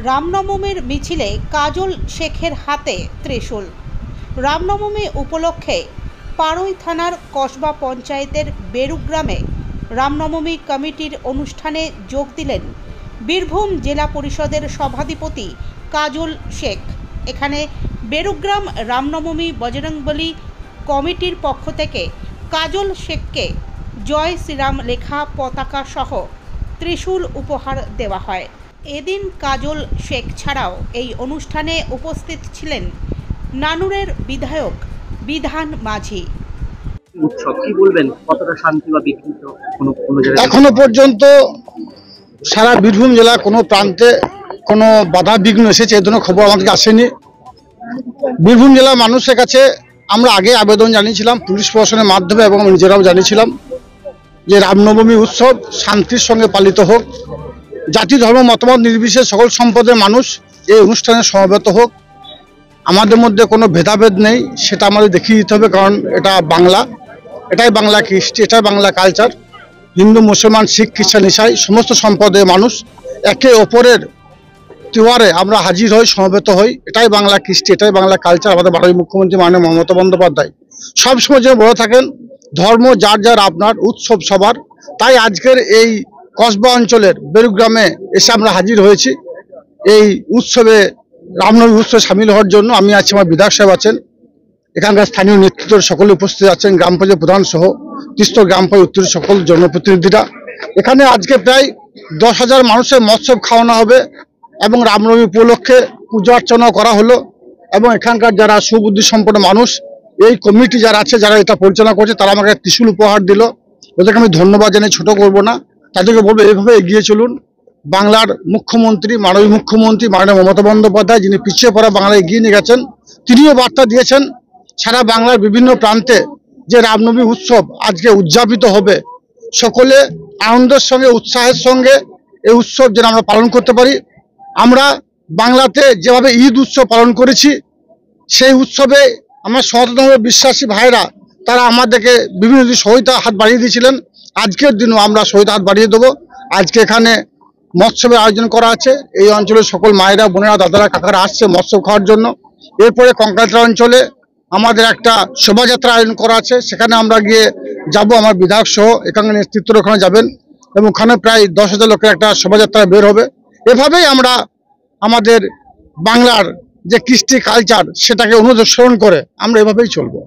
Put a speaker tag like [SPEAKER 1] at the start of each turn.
[SPEAKER 1] রামনবমীর মিছিলে কাজল শেখের হাতে ত্রিশূল। রামনবমী উপলক্ষে পাড়ই থানার কসবা পঞ্চায়েতের বেরুগ্রামে রামনবমী কমিটির অনুষ্ঠানে যোগ দিলেন বীরভূম জেলা পরিষদের সভাধিপতি কাজল শেখ। এখানে বেরুগ্রাম রামনবমী বজরংবলী কমিটির পক্ষ থেকে কাজল শেখকে জয় শ্রীরাম লেখা পতাকা সহ ত্রিশূল উপহার দেওয়া হয়। এদিন কাজল শেখ ছাড়াও এই অনুষ্ঠানে উপস্থিত ছিলেন নানুরের বিধায়ক বিধান মাঝি।
[SPEAKER 2] উৎসব কি বলবেন, কতটা শান্তি বা বিঘ্নিত
[SPEAKER 3] এখনো পর্যন্ত সারা বীরভূম জেলা কোনো প্রান্তে কোনো বাধা বিঘ্ন এসেছে এই ধরনের খবর আমাদেরকে আসেনি। বীরভূম জেলার মানুষের কাছে আমরা আগে আবেদন জানিয়েছিলাম পুলিশ প্রশাসনের মাধ্যমে এবং নিজেরাও জানিয়েছিলাম যে রামনবমী উৎসব শান্তির সঙ্গে পালিত হোক, জাতি ধর্ম মতামত নির্বিশেষে সকল সম্প্রদায়ের মানুষ এই অনুষ্ঠানে সমবেত হোক। আমাদের মধ্যে কোনো ভেদাভেদ নেই, সেটা আমাদের দেখিয়ে দিতে হবে, কারণ এটা বাংলা, এটাই বাংলা কৃষ্টি, এটাই বাংলা কালচার। হিন্দু মুসলমান শিখ খ্রিস্টান ইসাই সমস্ত সম্প্রদায়ের মানুষ একে অপরের তিওয়ারে আমরা হাজির হই, সমবেত হই। এটাই বাংলা কৃষ্টি, এটাই বাংলা কালচার। আমাদের মাননীয় মুখ্যমন্ত্রী মাননীয় মমতা বন্দ্যোপাধ্যায় সবসময় যেন বলে থাকেন ধর্ম যার যার আপনার, উৎসব সবার। তাই আজকের এই কসবা অঞ্চলের বেরুগ্রামে এসে আমরা হাজির হয়েছি এই উৎসবে, রামনবমী উৎসবে সামিল হওয়ার জন্য। আমি আছি, আমার বিধায়ক সাহেব আছেন, এখানকার স্থানীয় নেতৃত্ব সকলে উপস্থিত আছেন, গ্রাম পঞ্চায়েত প্রধান সহ তিস্তর গ্রাম পঞ্চায়েত উত্তর সকল জনপ্রতিনিধিরা। এখানে আজকে প্রায় 10,000 মানুষের মৎস্য খাওয়ানো হবে এবং রামনবমী উপলক্ষে পূজা অর্চনা করা হলো। এবং এখানকার যারা সুবুদ্ধি সম্পন্ন মানুষ, এই কমিটি যারা আছে, যারা এটা পরিচালনা করছে, তারা আমাকে ত্রিশূল উপহার দিল। ওদেরকে আমি ধন্যবাদ জানাই, ছোট করব না। তাদেরকে বলবো এইভাবে এগিয়ে চলুন। বাংলার মুখ্যমন্ত্রী, মাননীয় মুখ্যমন্ত্রী মাননীয় মমতা বন্দ্যোপাধ্যায়, যিনি পিছিয়ে পড়া বাংলা এগিয়ে নিয়ে গেছেন, তিনিও বার্তা দিয়েছেন সারা বাংলার বিভিন্ন প্রান্তে যে রামনবমী উৎসব আজকে উদযাপিত হবে। সকলে আনন্দের সঙ্গে উৎসাহের সঙ্গে এই উৎসব যেন আমরা পালন করতে পারি। আমরা বাংলাতে যেভাবে ঈদ উৎসব পালন করেছি, সেই উৎসবে আমার সনাতনভাবে বিশ্বাসী ভাইরা তারা আমাদেরকে বিভিন্ন সহায়তা হাত বাড়িয়ে দিয়েছিলেন। আজকের দিনও আমরা সহায়তা হাত বাড়িয়ে দেবো। আজকে এখানে মৎস্যের আয়োজন করা আছে, এই অঞ্চলের সকল মায়েরা, বোনেরা, দাদারা, কাকারা আসছে মৎস্য খাওয়ার জন্য। এরপরে কঙ্কালতলা অঞ্চলে আমাদের একটা শোভাযাত্রা আয়োজন করা আছে, সেখানে আমরা গিয়ে যাব, আমার বিধায়ক সহ এখানকার নেতৃত্ব ওখানে যাবেন এবং ওখানে প্রায় 10,000 লোকের একটা শোভাযাত্রা বের হবে। এভাবেই আমরা আমাদের বাংলার যে কৃষ্টি কালচার সেটাকে অনুসরণ করে আমরা এভাবেই চলবো।